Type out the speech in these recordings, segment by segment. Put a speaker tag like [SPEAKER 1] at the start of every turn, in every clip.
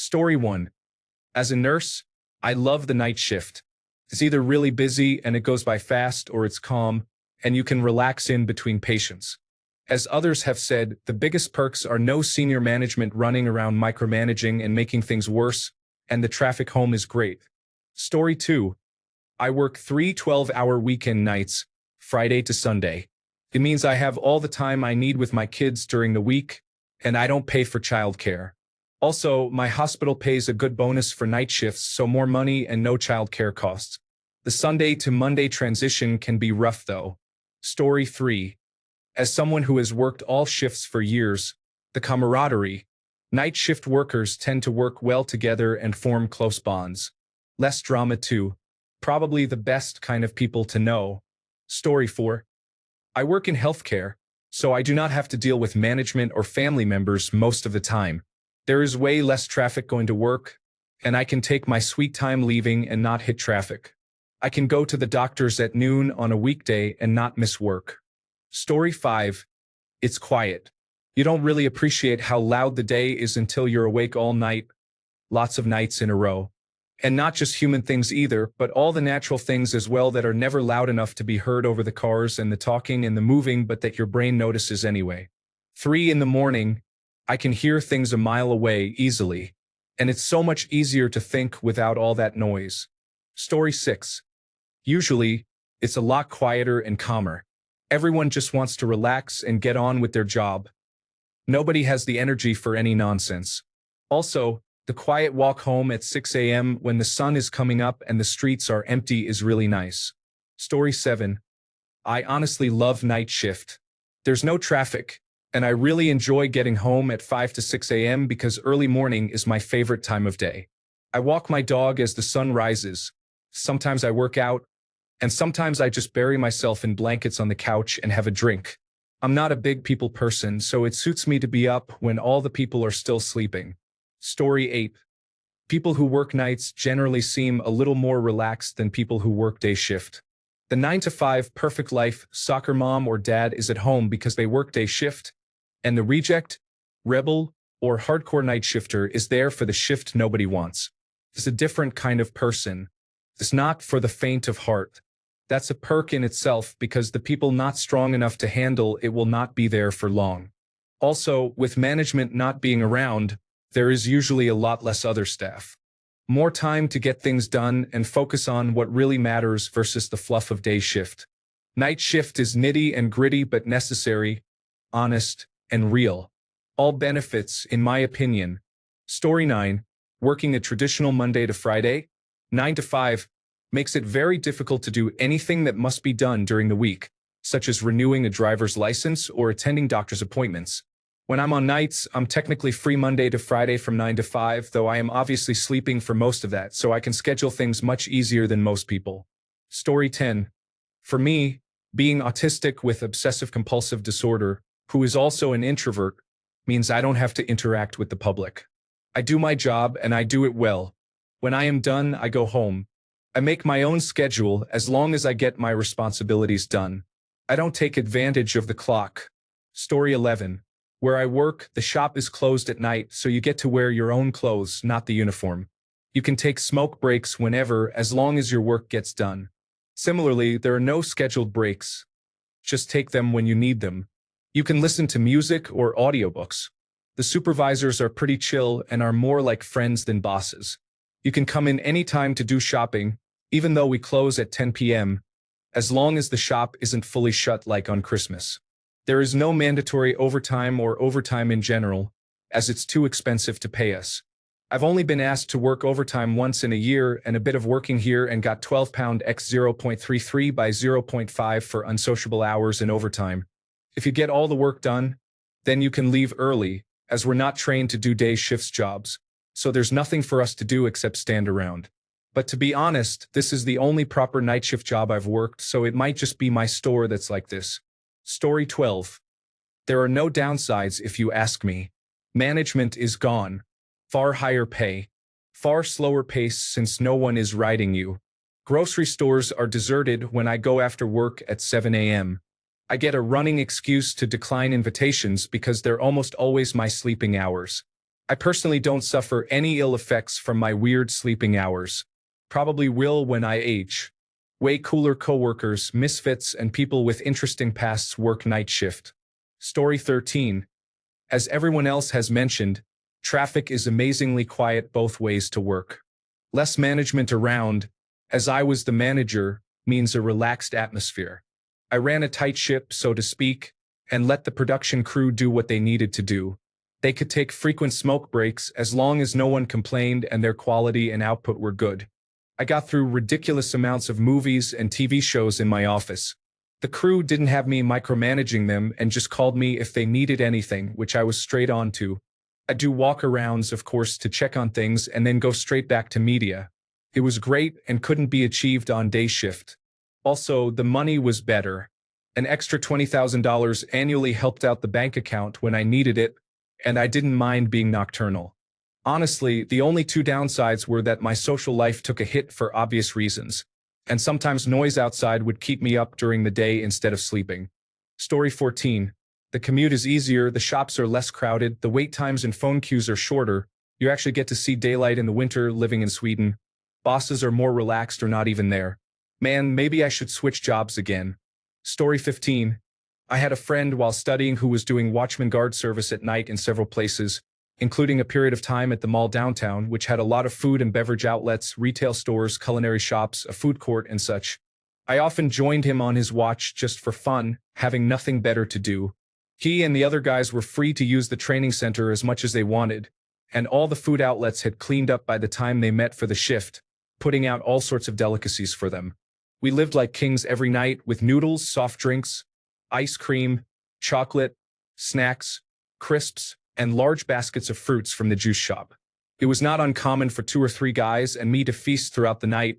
[SPEAKER 1] Story 1. As a nurse, I love the night shift. It's either really busy and it goes by fast, or it's calm, and you can relax in between patients. As others have said, the biggest perks are no senior management running around micromanaging and making things worse, and the traffic home is great. Story 2. I work 3 12-hour weekend nights, Friday to Sunday. It means I have all the time I need with my kids during the week, and I don't pay for childcare. Also, my hospital pays a good bonus for night shifts, so more money and no childcare costs. The Sunday to Monday transition can be rough though. Story 3. As someone who has worked all shifts for years, the camaraderie. Night shift workers tend to work well together and form close bonds. Less drama too. Probably the best kind of people to know. Story 4. I work in healthcare, so I do not have to deal with management or family members most of the time. There is way less traffic going to work, and I can take my sweet time leaving and not hit traffic. I can go to the doctor's at noon on a weekday and not miss work. Story 5. It's quiet. You don't really appreciate how loud the day is until you're awake all night, lots of nights in a row. And not just human things either, but all the natural things as well that are never loud enough to be heard over the cars and the talking and the moving, but that your brain notices anyway. 3 in the morning, I can hear things a mile away easily, and it's so much easier to think without all that noise. Story 6. Usually, it's a lot quieter and calmer. Everyone just wants to relax and get on with their job. Nobody has the energy for any nonsense. Also, the quiet walk home at 6 a.m. when the sun is coming up and the streets are empty is really nice. Story 7. I honestly love night shift. There's no traffic, and I really enjoy getting home at 5 to 6 a.m. because early morning is my favorite time of day. I walk my dog as the sun rises. Sometimes I work out, and sometimes I just bury myself in blankets on the couch and have a drink. I'm not a big people person, so it suits me to be up when all the people are still sleeping. Story 8. People who work nights generally seem a little more relaxed than people who work day shift. The 9 to 5 perfect life soccer mom or dad is at home because they work day shift, and the reject, rebel, or hardcore night shifter is there for the shift nobody wants. It's a different kind of person. It's not for the faint of heart. That's a perk in itself because the people not strong enough to handle it will not be there for long. Also, with management not being around, there is usually a lot less other staff. More time to get things done and focus on what really matters versus the fluff of day shift. Night shift is nitty and gritty but necessary, honest, and real. All benefits, in my opinion. Story 9. Working a traditional Monday to Friday, 9 to 5, makes it very difficult to do anything that must be done during the week, such as renewing a driver's license or attending doctor's appointments. When I'm on nights, I'm technically free Monday to Friday from 9 to 5, though I am obviously sleeping for most of that, so I can schedule things much easier than most people. Story 10. For me, being autistic with obsessive-compulsive disorder, who is also an introvert, means I don't have to interact with the public. I do my job and I do it well. When I am done, I go home. I make my own schedule as long as I get my responsibilities done. I don't take advantage of the clock. Story 11. Where I work, the shop is closed at night, so you get to wear your own clothes, not the uniform. You can take smoke breaks whenever, as long as your work gets done. Similarly, there are no scheduled breaks. Just take them when you need them. You can listen to music or audiobooks. The supervisors are pretty chill and are more like friends than bosses. You can come in anytime to do shopping, even though we close at 10 p.m., as long as the shop isn't fully shut like on Christmas. There is no mandatory overtime or overtime in general, as it's too expensive to pay us. I've only been asked to work overtime once in a year and a bit of working here and got £12 x 0.33 by 0.5 for unsociable hours in overtime. If you get all the work done, then you can leave early, as we're not trained to do day shifts jobs, so there's nothing for us to do except stand around. But to be honest, this is the only proper night shift job I've worked, so it might just be my store that's like this. Story 12. There are no downsides if you ask me. Management is gone. Far higher pay. Far slower pace since no one is riding you. Grocery stores are deserted when I go after work at 7 a.m. I get a running excuse to decline invitations because they're almost always my sleeping hours. I personally don't suffer any ill effects from my weird sleeping hours. Probably will when I age. Way cooler coworkers, misfits, and people with interesting pasts work night shift. Story 13. As everyone else has mentioned, traffic is amazingly quiet both ways to work. Less management around, as I was the manager, means a relaxed atmosphere. I ran a tight ship, so to speak, and let the production crew do what they needed to do. They could take frequent smoke breaks as long as no one complained and their quality and output were good. I got through ridiculous amounts of movies and TV shows in my office. The crew didn't have me micromanaging them and just called me if they needed anything, which I was straight on to. I do walk-arounds, of course, to check on things and then go straight back to media. It was great and couldn't be achieved on day shift. Also, the money was better. An extra $20,000 annually helped out the bank account when I needed it, and I didn't mind being nocturnal. Honestly, the only two downsides were that my social life took a hit for obvious reasons, and sometimes noise outside would keep me up during the day instead of sleeping. Story 14. The commute is easier, the shops are less crowded, the wait times and phone queues are shorter, you actually get to see daylight in the winter living in Sweden. Bosses are more relaxed or not even there. Man, maybe I should switch jobs again. Story 15. I had a friend while studying who was doing watchman guard service at night in several places, including a period of time at the mall downtown, which had a lot of food and beverage outlets, retail stores, culinary shops, a food court, and such. I often joined him on his watch just for fun, having nothing better to do. He and the other guys were free to use the training center as much as they wanted, and all the food outlets had cleaned up by the time they met for the shift, putting out all sorts of delicacies for them. We lived like kings every night with noodles, soft drinks, ice cream, chocolate, snacks, crisps, and large baskets of fruits from the juice shop. It was not uncommon for 2 or 3 guys and me to feast throughout the night,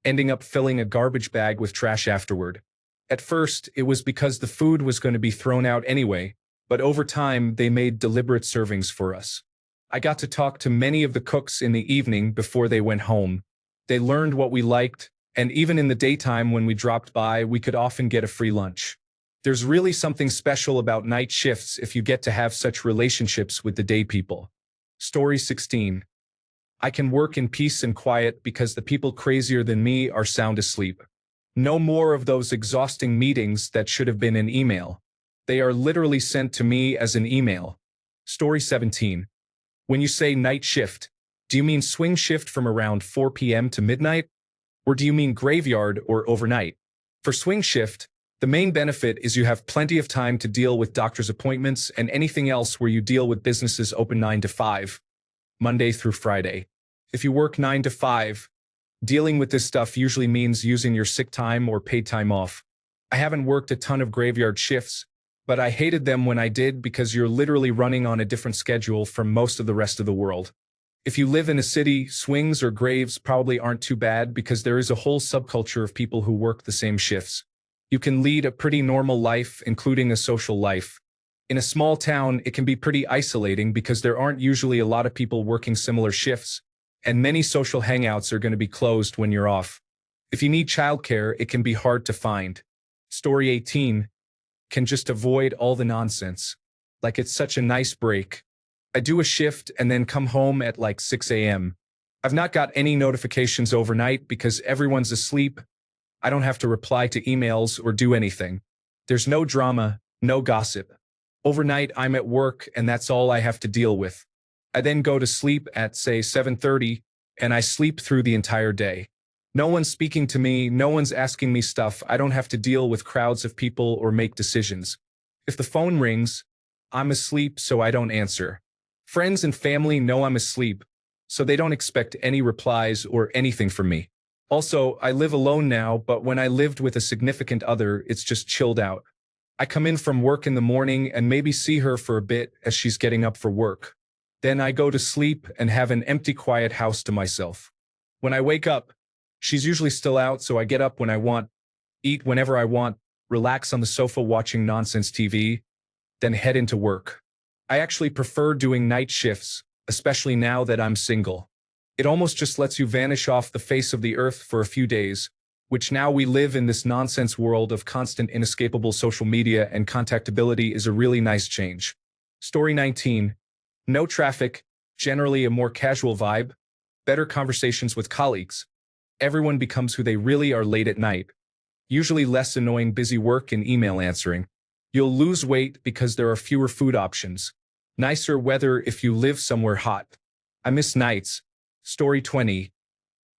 [SPEAKER 1] ending up filling a garbage bag with trash afterward. At first, it was because the food was going to be thrown out anyway, but over time, they made deliberate servings for us. I got to talk to many of the cooks in the evening before they went home. They learned what we liked, and even in the daytime when we dropped by, we could often get a free lunch. There's really something special about night shifts if you get to have such relationships with the day people. Story 16. I can work in peace and quiet because the people crazier than me are sound asleep. No more of those exhausting meetings that should have been an email. They are literally sent to me as an email. Story 17. When you say night shift, do you mean swing shift from around 4 p.m. to midnight? Or do you mean graveyard or overnight? For swing shift, the main benefit is you have plenty of time to deal with doctor's appointments and anything else where you deal with businesses open 9 to 5, Monday through Friday. If you work 9 to 5, dealing with this stuff usually means using your sick time or paid time off. I haven't worked a ton of graveyard shifts, but I hated them when I did because you're literally running on a different schedule from most of the rest of the world. If you live in a city, swings or graves probably aren't too bad because there is a whole subculture of people who work the same shifts. You can lead a pretty normal life, including a social life. In a small town, it can be pretty isolating because there aren't usually a lot of people working similar shifts, and many social hangouts are going to be closed when you're off. If you need childcare, it can be hard to find. Story 18. Can just avoid all the nonsense. Like it's such a nice break. I do a shift and then come home at like 6 a.m. I've not got any notifications overnight because everyone's asleep. I don't have to reply to emails or do anything. There's no drama, no gossip. Overnight, I'm at work and that's all I have to deal with. I then go to sleep at, say, 7:30, and I sleep through the entire day. No one's speaking to me, no one's asking me stuff, I don't have to deal with crowds of people or make decisions. If the phone rings, I'm asleep, so I don't answer. Friends and family know I'm asleep, so they don't expect any replies or anything from me. Also, I live alone now, but when I lived with a significant other, it's just chilled out. I come in from work in the morning and maybe see her for a bit as she's getting up for work. Then I go to sleep and have an empty, quiet house to myself. When I wake up, she's usually still out, so I get up when I want, eat whenever I want, relax on the sofa watching nonsense TV, then head into work. I actually prefer doing night shifts, especially now that I'm single. It almost just lets you vanish off the face of the earth for a few days, which now we live in this nonsense world of constant inescapable social media and contactability is a really nice change. Story 19. No traffic, Generally a more casual vibe, better conversations with colleagues. Everyone becomes who they really are late at night. Usually less annoying busy work and email answering. You'll lose weight because there are fewer food options. Nicer weather if you live somewhere hot. I miss nights. Story 20.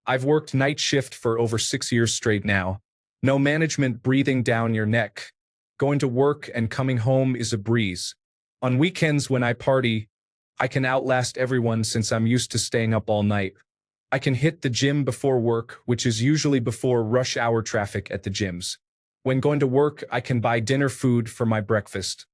[SPEAKER 1] I've worked night shift for over 6 years straight now. No management breathing down your neck. Going to work and coming home is a breeze. On weekends when I party, I can outlast everyone since I'm used to staying up all night. I can hit the gym before work, which is usually before rush hour traffic at the gyms. When going to work, I can buy dinner food for my breakfast.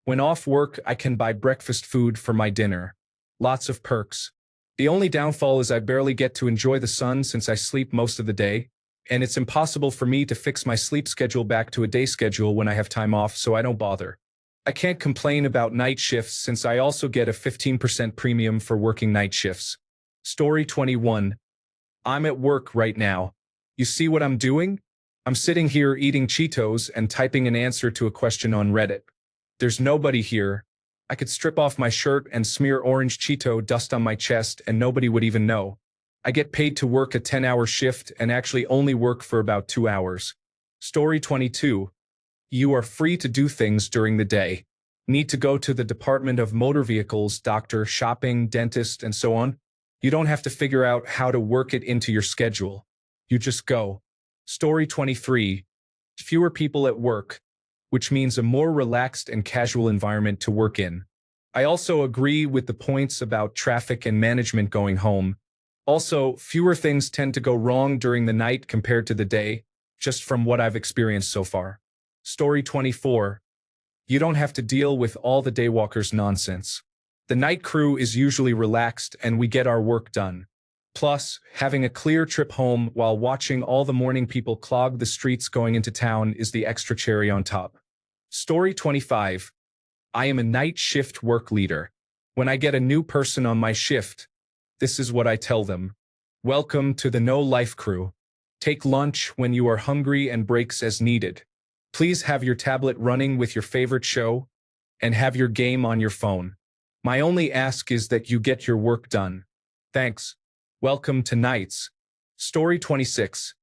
[SPEAKER 1] When off work, I can buy breakfast food for my dinner. Lots of perks. The only downfall is I barely get to enjoy the sun since I sleep most of the day, and it's impossible for me to fix my sleep schedule back to a day schedule when I have time off, so I don't bother. I can't complain about night shifts since I also get a 15% premium for working night shifts. Story 21. I'm at work right now. You see what I'm doing? I'm sitting here eating Cheetos and typing an answer to a question on Reddit. There's nobody here. I could strip off my shirt and smear orange Cheeto dust on my chest and nobody would even know. I get paid to work a 10-hour shift and actually only work for about 2 hours. Story 22. You are free to do things during the day. Need to go to the Department of Motor Vehicles, doctor, shopping, dentist, and so on? You don't have to figure out how to work it into your schedule. You just go. Story 23. Fewer people at work, which means a more relaxed and casual environment to work in. I also agree with the points about traffic and management going home. Also, fewer things tend to go wrong during the night compared to the day, just from what I've experienced so far. Story 24. You don't have to deal with all the daywalkers' nonsense. The night crew is usually relaxed and we get our work done. Plus, having a clear trip home while watching all the morning people clog the streets going into town is the extra cherry on top. Story 25. I am a night shift work leader. When I get a new person on my shift, this is what I tell them. Welcome to the No Life crew. Take lunch when you are hungry and breaks as needed. Please have your tablet running with your favorite show and have your game on your phone. My only ask is that you get your work done. Thanks. Welcome to nights. Story 26.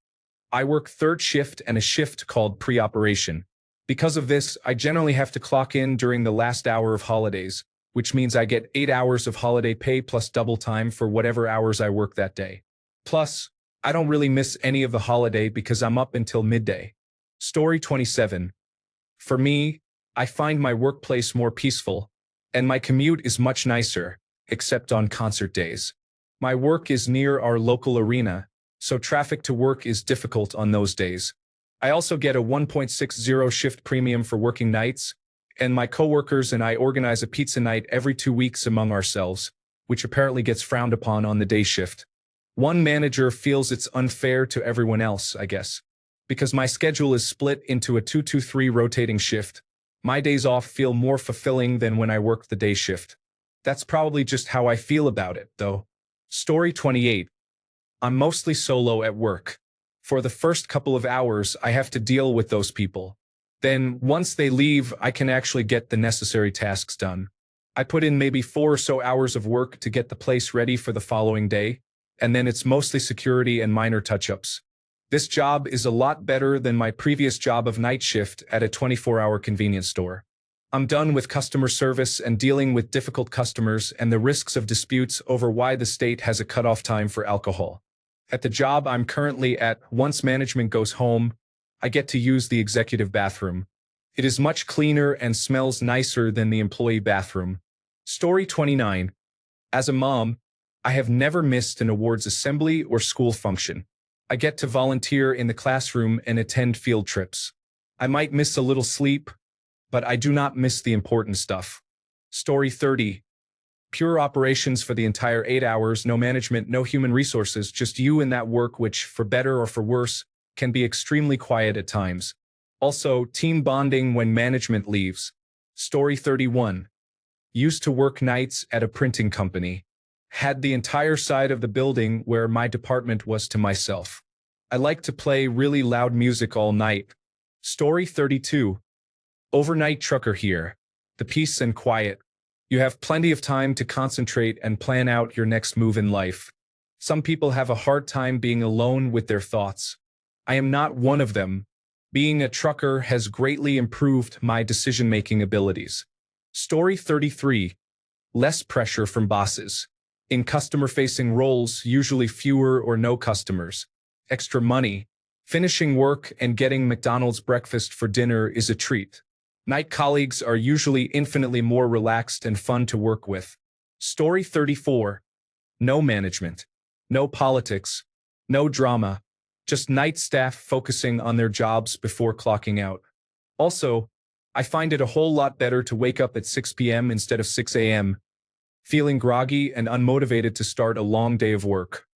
[SPEAKER 1] I work third shift and a shift called pre-operation. Because of this, I generally have to clock in during the last hour of holidays, which means I get 8 hours of holiday pay plus double time for whatever hours I work that day. Plus, I don't really miss any of the holiday because I'm up until midday. Story 27. For me, I find my workplace more peaceful, and my commute is much nicer, except on concert days. My work is near our local arena, so traffic to work is difficult on those days. I also get a 1.60 shift premium for working nights, and my coworkers and I organize a pizza night every 2 weeks among ourselves, which apparently gets frowned upon on the day shift. One manager feels it's unfair to everyone else, I guess. Because my schedule is split into a 2-2-3 rotating shift, my days off feel more fulfilling than when I work the day shift. That's probably just how I feel about it, though. Story 28. I'm mostly solo at work. For the first couple of hours, I have to deal with those people. Then, once they leave, I can actually get the necessary tasks done. I put in maybe 4 or so hours of work to get the place ready for the following day, and then it's mostly security and minor touch-ups. This job is a lot better than my previous job of night shift at a 24-hour convenience store. I'm done with customer service and dealing with difficult customers and the risks of disputes over why the state has a cutoff time for alcohol. At the job I'm currently at, once management goes home, I get to use the executive bathroom. It is much cleaner and smells nicer than the employee bathroom. Story 29. As a mom, I have never missed an awards assembly or school function. I get to volunteer in the classroom and attend field trips. I might miss a little sleep, but I do not miss the important stuff. Story 30. Pure operations for the entire 8 hours, no management, no human resources, just you and that work which, for better or for worse, can be extremely quiet at times. Also, team bonding when management leaves. Story 31. Used to work nights at a printing company. Had the entire side of the building where my department was to myself. I like to play really loud music all night. Story 32. Overnight trucker here. The peace and quiet. You have plenty of time to concentrate and plan out your next move in life. Some people have a hard time being alone with their thoughts. I am not one of them. Being a trucker has greatly improved my decision-making abilities. Story 33. Less pressure from bosses. In customer-facing roles, usually fewer or no customers. Extra money. Finishing work and getting McDonald's breakfast for dinner is a treat. Night colleagues are usually infinitely more relaxed and fun to work with. Story 34. No management. No politics. No drama. Just night staff focusing on their jobs before clocking out. Also, I find it a whole lot better to wake up at 6 p.m. instead of 6 a.m., feeling groggy and unmotivated to start a long day of work.